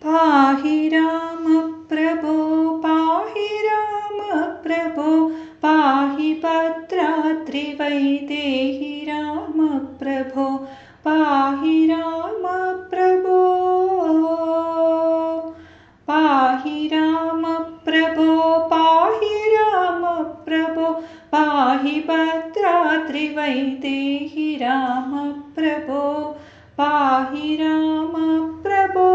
पाहि राम प्रभो पाहि राम प्रभो पाहि भद्राद्रिवैदेहि राम प्रभो पाहि राम प्रभो पाहि राम प्रभो पाहि राम प्रभो पाहि भद्राद्रिवैदेहि राम प्रभो पाहि राम प्रभो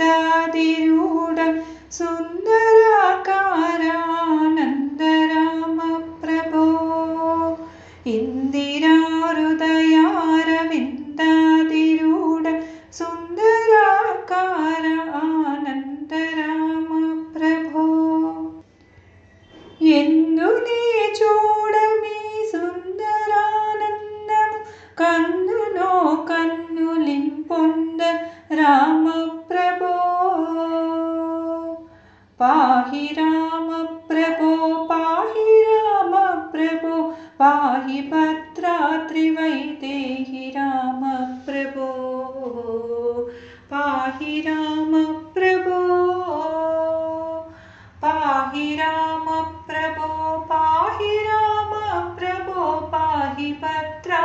ഇന്ദിരാഹൃദയാരവിന്ദാതിരൂഢ സുന്ദരാകാരാനന്ദരാമ പ്രഭോ ഇന്ദിരാഹൃദയാരവിന്ദാതിരൂഢ സുന്ദരാകാര ആനന്ദരാമ പ്രഭോ എന്തു നീ చూడమీ సుందరానందము కన్నులో కన్నులింపొంద రామ ప్రభో పాహి రామ ప్రభో పాహి రామ ప్రభో పాహి భద్రాద్రివైదేహి రామ ప్రభో పాహి రామ